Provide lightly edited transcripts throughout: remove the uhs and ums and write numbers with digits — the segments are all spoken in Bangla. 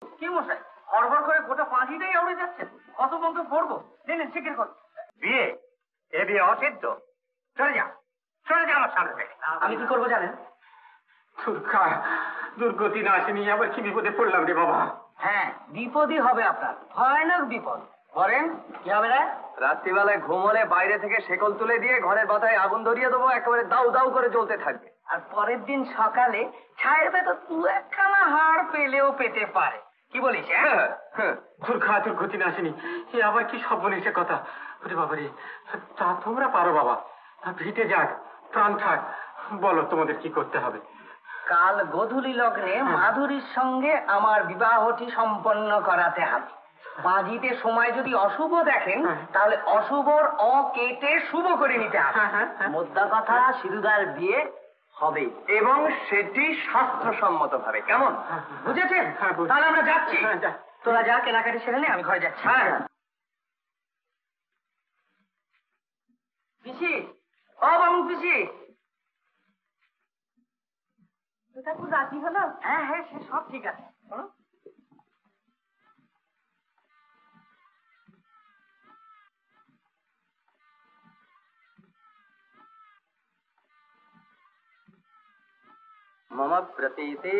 কি মশাই হড়বড় করে গোটা পাঁচিটাই আউড়ে যাচ্ছেন? কত মন্ত্র পড়বো? নেন শিখির কর। বিয়ে এ বিয়ে অসিদ্ধ। চলে যা আমার সামনে থেকে। আমি কি করবো জানেন? দুর্গতি না আসেনি, আবার কি বিপদে পড়লাম রে বাবা। হ্যাঁ বিপদই হবে আপনার, ভয়ানক বিপদ। বলেন কি হবে? না রাত্রিবেলায় ঘুমলে বাইরে থেকে শেকল তুলে দিয়ে ঘরের বাতায় আগুন ধরিয়ে দেবো, একেবারে দাউ দাউ করে জ্বলতে থাকবে। আর পরের দিন সকালে ছায়ের ভেতর দু একখানা হাড় পেলেও পেতে পারে। কি বলিস? দুর্গতি না আসেনি, এ আবার কি সব বলিস কথা? ওরে বাবা রে, তা তোমরা পারো বাবা, ভিটে যাক, প্রাণ থাক, বলো তোমাদের কি করতে হবে? কাল গোধূলি লগ্নে মাধুরীর সঙ্গে আমার বিবাহটি সম্পন্ন করাতে হবে। বাজিতে সময় যদি অশুভ দেখেন তাহলে অশুভর কেটে শুভ করে নিতে হবে। মোদ্দা কথা সিধুদার বিয়ে হবে এবং সেটি শাস্ত্রসম্মত ভাবে। কেমন বুঝেছেন? তাহলে আমরা যাচ্ছি। তোরা যা কেনাকাটি সেরে নে, আমি ঘরে যাচ্ছি। পিসি, ও বাবু পিসি, রাজি হলো? হ্যাঁ হ্যাঁ, সে সব ঠিক আছে। मम प्रतीते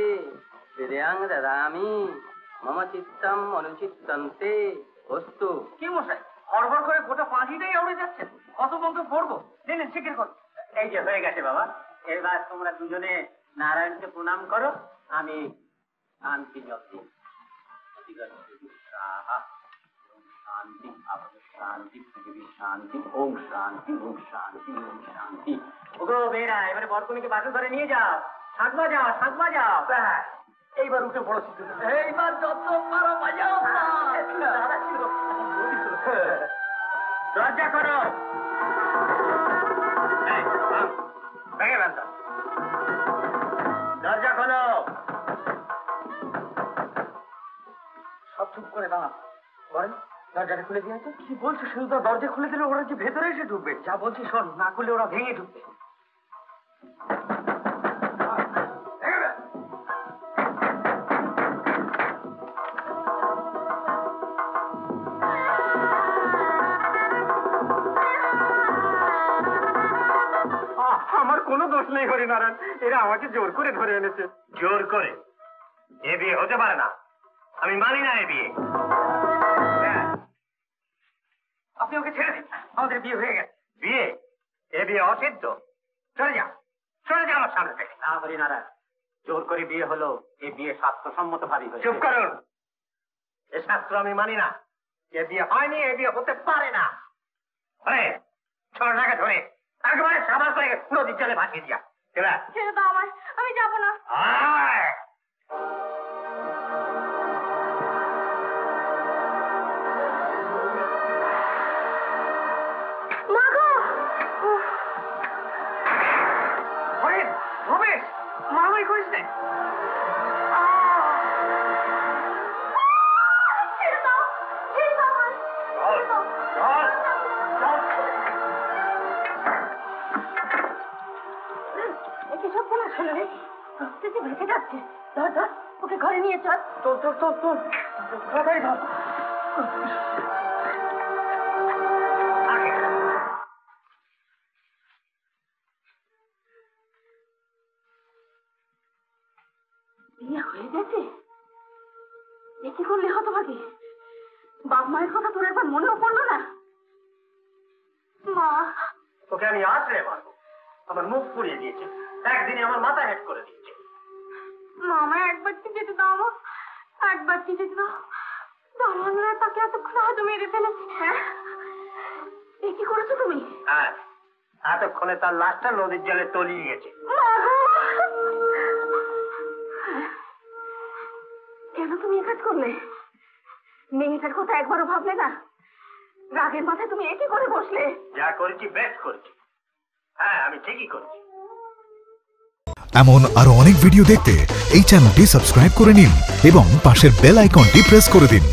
विद्यांग ददामि मम चित्तम अनुचित्तन्ते वस्तु। কি মশাই হড়বড় করে গোটা পাঁচিটাই আউড়ে যাচ্ছেন? কত মন্ত্র পড়বো? নেন শিখির কর। এই যে হয়ে গেছে বাবা, এবার তোমরা দুজনে নারায়ণকে প্রণাম করো, আমি শান্তি জপ দিই। শান্তি শান্তি পৃথিবী শান্তি, ওম শান্তি ওম শান্তি ওম শান্তি। ওগো বেরা, এবারে বরকনেকে বাসে ধরে নিয়ে যাও, শাক বাজাও শাক বাজাও। এইবার উঠে পড়ো, এইবার যত পারো বাজাও। দরজা করো। দরজা খোলো। সব চুপ করে দাঁড়া। বলেন দরজাটা খুলে দিয়ে আছে। কি বলছো? শুধু দরজা খুলে দিলে ওরা যে ভেতরে এসে ঢুকবে। যা বলছি শোন, না খুলে ওরা ভেঙে ঢুকবে। আমার কোনো দোষ নেই হরিনারায়ণ, এরা আমাকে জোর করে ধরে এনেছে। জোর করে? এ বিয়ে হতে পারে না, আমি মানি না এ বিয়ে। আপনি ওকে ছেড়ে দিন, আমাদের বিয়ে হয়ে গেছে। বিয়ে এ বিয়ে অসিদ্ধ। চলে যা আমার সামনে থেকে। না হরিনারায়ণ, জোর করে বিয়ে হলো, এ বিয়ে শাস্ত্রসম্মত ভাবে হয়েছে। চুপ করুন, এ শাস্ত্র আমি মানি না। এ বিয়ে হয়নি, এ বিয়ে হতে পারে না। ছোটটাকে ধরে একেবারে সাবাস করে নদীর জলে ভাসিয়ে দিয়া। ছেড়ে দাও আমায়, আমি যাবো না। রমেশ, মারামারি করিস না। ছেড়ে দাও, ছেড়ে দাও আমায়, ছেড়ে দাও। একে সব বলা শোনো রে, প্রস্তুতি ভেসে যাচ্ছে। ধর ধর, ওকে ঘরে নিয়ে চল। তোর তাড়াতাড়ি ধর। বিয়ে হয়ে গেছে? এ কি করলে হতভাগী? বাপ মায়ের কথা তোর একবার মনেও পড়লো না? মা, তোকে আমি আছড়ে মারবো। আমার মুখ পুড়িয়ে দিয়েছে, একদিনে আমার মাথা হেড করে দিয়েছে। মা, আমায় একবার যেতে দাও, একবার যেতে দাও। দরওয়ানরা তাকে এতক্ষণ হয়তো মেরে ফেলেছে। হ্যাঁ, এ কি করেছো তুমি? হ্যাঁ, এতক্ষণে তার লাশটা নদীর জলে তলিয়ে গেছে। কেন তুমি এ কাজ করলে? মেয়েটার কথা একবারও ভাবলে না? রাগের মাথায় তুমি একই করে বসলে। যা করেছি বেশ করেছি। হ্যাঁ, আমি ঠিকই করেছি। এমন আরো অনেক ভিডিও দেখতে এই চ্যানেলটি সাবস্ক্রাইব করে নিন এবং পাশের বেল আইকনটি প্রেস করে দিন।